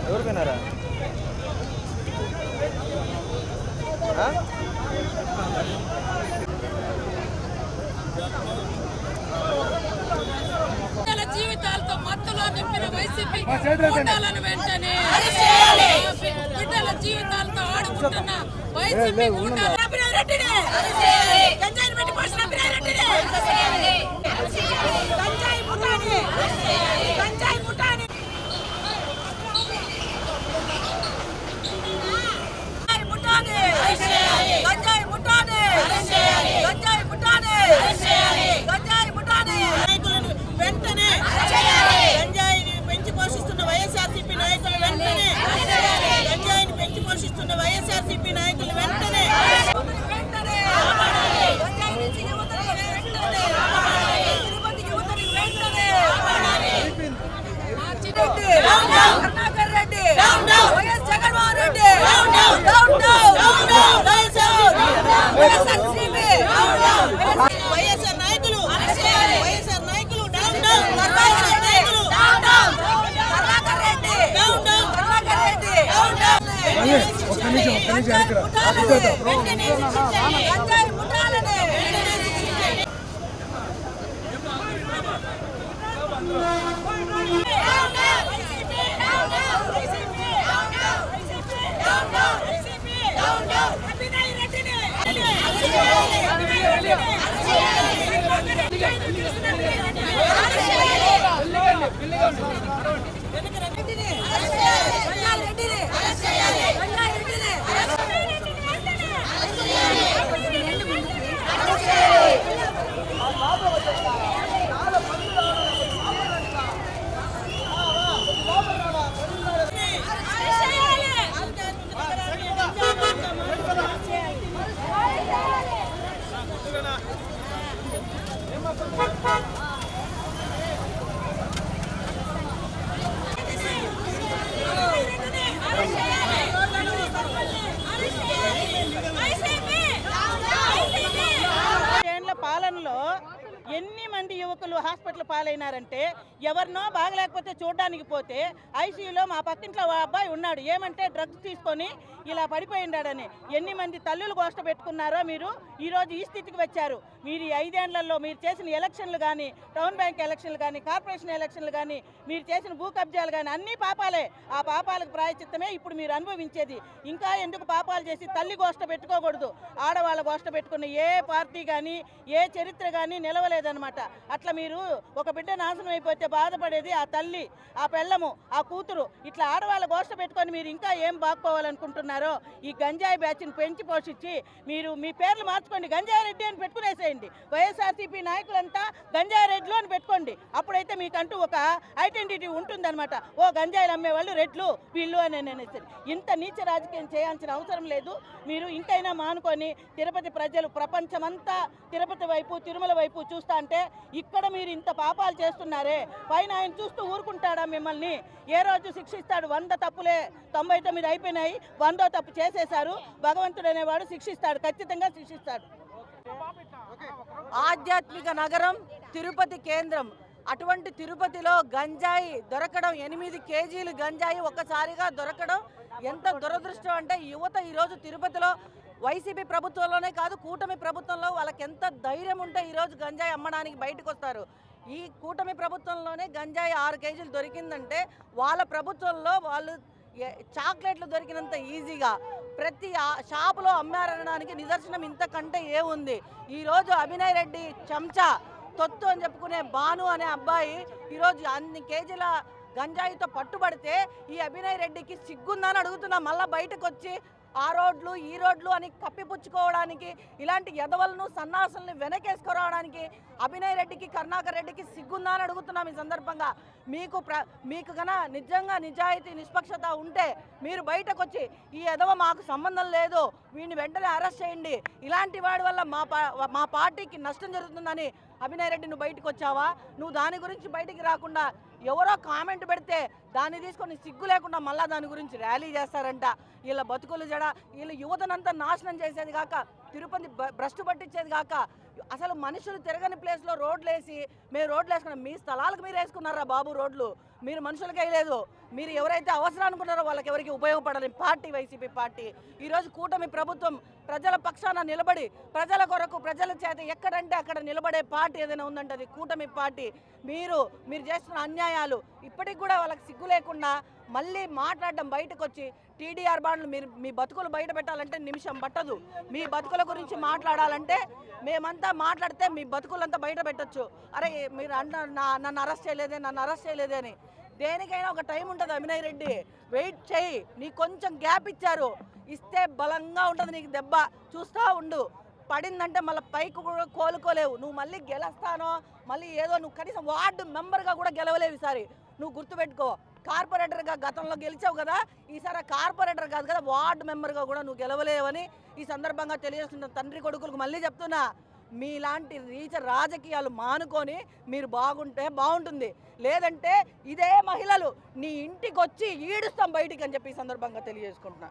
ఎవరికైనారా జీవితాలతో మత్తులో నింపిన వైసీపీ గుండాలను వెంటనే బిడ్డల జీవితాలతో ఆడుకుంటున్న వైసీపీ గుండాలను వెంటనే గంజాయిని పెంచి పోషిస్తున్న వైఎస్ఆర్సీపీ నాయకులు వెంటనే గంజాయిని పెంచి పోషిస్తున్న వైఎస్ఆర్సీపీ నాయకులు వెంటనే కరుణాకర్ రెడ్డి వైఎస్ జగన్మోహన్ రెడ్డి వైఎస్ఆర్ నాయకులు పాలనలో ఎన్ని మంది యువకులు హాస్పిటల్ పాలైనారంటే ఎవరినో బాగలేకపోతే చూడడానికి పోతే ఐసీయూలో మా పక్కింట్లో అబ్బాయి ఉన్నాడు, ఏమంటే డ్రగ్స్ తీసుకొని ఇలా పడిపోయిండాడని. ఎన్ని మంది తల్లులు గోష్ట పెట్టుకున్నారో మీరు ఈరోజు ఈ స్థితికి వచ్చారు. మీరు ఈ 5 ఏళ్లలో మీరు చేసిన ఎలక్షన్లు కానీ, టౌన్ బ్యాంక్ ఎలక్షన్లు కానీ, కార్పొరేషన్ ఎలక్షన్లు కానీ, మీరు చేసిన భూ కబ్జాలు కానీ అన్నీ పాపాలే. ఆ పాపాలకు ప్రాయచిత్తమే ఇప్పుడు మీరు అనుభవించేది. ఇంకా ఎందుకు పాపాలు చేసి తల్లి గోష్ట పెట్టుకోకూడదు. ఆడవాళ్ళ గోష్ట పెట్టుకున్న ఏ పార్టీ కానీ, ఏ చరిత్ర కానీ నిలవలేదన్నమాట. అట్లా మీరు ఒక బిడ్డ నాశనం అయిపోతే బాధపడేది ఆ తల్లి, ఆ పెళ్ళము, ఆ కూతురు. ఇట్లా ఆడవాళ్ళ గోష్ట పెట్టుకొని మీరు ఇంకా ఏం బాగుకోవాలనుకుంటున్నారో ఈ గంజాయి బ్యాచ్ని పెంచి పోషించి మీరు మీ పేర్లు మార్చుకోండి. గంజాయి రెడ్డి అని పెట్టుకునేసేయండి. వైఎస్ఆర్సీపీ నాయకులంతా గంజాయి రెడ్లు అని పెట్టుకోండి. అప్పుడైతే మీకంటూ ఒక ఐడెంటిటీ ఉంటుందన్నమాట. ఓ గంజాయిలు అమ్మేవాళ్ళు రెడ్లు వీళ్ళు అని అనేసి. ఇంత నీచ రాజకీయం చేయాల్సిన అవసరం లేదు. మీరు ఇంకైనా మానుకొని తిరుపతి ప్రజలు ప్రపంచమంతా తిరుపతి వైపు, తిరుమల వైపు చూస్తా అంటే ఇక్కడ మీరు ఇంత పాపాలు చేస్తున్నారే, పైన ఆయన చూస్తూ ఊరుకుంటాడా మిమ్మల్ని? ఏ రోజు శిక్షిస్తాడు? 100 తప్పులే 99 అయిపోయినాయి, 100వ తప్పు చేసేశారు. భగవంతుడు అనేవాడు శిక్షిస్తాడు, ఖచ్చితంగా శిక్షిస్తాడు. ఆధ్యాత్మిక నగరం తిరుపతి కేంద్రం. అటువంటి తిరుపతిలో గంజాయి దొరకడం, 8 కేజీలు గంజాయి ఒక్కసారిగా దొరకడం ఎంత దురదృష్టం అంటే, యువత ఈరోజు తిరుపతిలో వైసీపీ ప్రభుత్వంలోనే కాదు, కూటమి ప్రభుత్వంలో వాళ్ళకి ఎంత ధైర్యం ఉంటే ఈరోజు గంజాయి అమ్మడానికి బయటకు వస్తారు. ఈ కూటమి ప్రభుత్వంలోనే గంజాయి 6 కేజీలు దొరికిందంటే వాళ్ళ ప్రభుత్వంలో వాళ్ళు చాక్లెట్లు దొరికినంత ఈజీగా ప్రతి షాపులో అమ్మారనడానికి నిదర్శనం ఇంతకంటే ఏముంది? ఈరోజు అభినయ్ రెడ్డి చెంచా తొత్తు అని చెప్పుకునే భాను అనే అబ్బాయి ఈరోజు అన్ని కేజీల గంజాయితో పట్టుబడితే ఈ అభినయ్ రెడ్డికి సిగ్గుందని అడుగుతున్నా. మళ్ళీ బయటకు వచ్చి ఆ రోడ్లు ఈ రోడ్లు అని కప్పిపుచ్చుకోవడానికి, ఇలాంటి ఎదవలను సన్నాసుల్ని వెనకేసుకురావడానికి అభినయ్ రెడ్డికి, కరుణాకర్ రెడ్డికి సిగ్గుందా అని అడుగుతున్నాం ఈ సందర్భంగా. మీకు కన్నా నిజంగా నిజాయితీ నిష్పక్షత ఉంటే మీరు బయటకు వచ్చి ఈ ఎదవ మాకు సంబంధం లేదు, వీడిని వెంటనే అరెస్ట్ చేయండి, ఇలాంటి వాడి వల్ల మా పార్టీకి నష్టం జరుగుతుందని అభినయ్ రెడ్డి నువ్వు బయటకు వచ్చావా? నువ్వు దాని గురించి బయటికి రాకుండా ఎవరో కామెంట్ పెడితే దాన్ని తీసుకొని సిగ్గు లేకుండా మళ్ళీ దాని గురించి ర్యాలీ చేస్తారంట. వీళ్ళ బతుకులు జడ, వీళ్ళ యువతనంతా నాశనం చేసేది కాక, తిరుపతి భ్రష్టు పట్టించేది కాక, అసలు మనుషులు తిరగని ప్లేస్లో రోడ్లు వేసి మేము రోడ్లు వేసుకున్నాం. మీ స్థలాలకు మీరు వేసుకున్నారా బాబు రోడ్లు? మీరు మనుషులకి వేయలేదు. మీరు ఎవరైతే అవసరం అనుకున్నారో వాళ్ళకి ఎవరికి ఉపయోగపడాలి పార్టీ, వైసీపీ పార్టీ. ఈరోజు కూటమి ప్రభుత్వం ప్రజల పక్షాన నిలబడి ప్రజల కొరకు ప్రజల చేత ఎక్కడంటే అక్కడ నిలబడే పార్టీ ఏదైనా ఉందంటే అది కూటమి పార్టీ. మీరు చేస్తున్న అన్యాయాలు ఇప్పటికి కూడా వాళ్ళకి సిగ్గు లేకుండా మళ్ళీ మాట్లాడడం బయటకు వచ్చి టీడీఆర్ బాండ్లు మీ బతుకులు బయట పెట్టాలంటే నిమిషం పట్టదు. మీ బతుకుల గురించి మాట్లాడాలంటే మేమంతా మాట్లాడితే మీ బతుకులంతా బయట పెట్టచ్చు. అరే మీరు నన్ను అరెస్ట్ చేయలేదే అని. దేనికైనా ఒక టైం ఉంటుంది అభినయ్ రెడ్డి, వెయిట్ చేయి. నీకు కొంచెం గ్యాప్ ఇచ్చారు, ఇస్తే బలంగా ఉంటుంది నీకు దెబ్బ. చూస్తూ ఉండు, పడిందంటే మళ్ళీ పైకి కూడా కోలుకోలేవు. నువ్వు మళ్ళీ గెలుస్తానో మళ్ళీ ఏదో, నువ్వు కనీసం వార్డు మెంబర్గా కూడా గెలవలేవు ఈసారి. నువ్వు గుర్తుపెట్టుకో, కార్పొరేటర్గా గతంలో గెలిచావు కదా, ఈసారి కార్పొరేటర్ కాదు కదా, వార్డు మెంబర్గా కూడా నువ్వు గెలవలేవని ఈ సందర్భంగా తెలియజేస్తున్న తండ్రి కొడుకులకు మళ్ళీ చెప్తున్నా. మీలాంటి నీచ రాజకీయాలు మానుకొని మీరు బాగుంటే బాగుంటుంది. లేదంటే ఇదే మహిళలు నీ ఇంటికి వచ్చి ఈడుస్తాం బయటికి అని చెప్పి ఈ సందర్భంగా తెలియజేసుకుంటున్నా.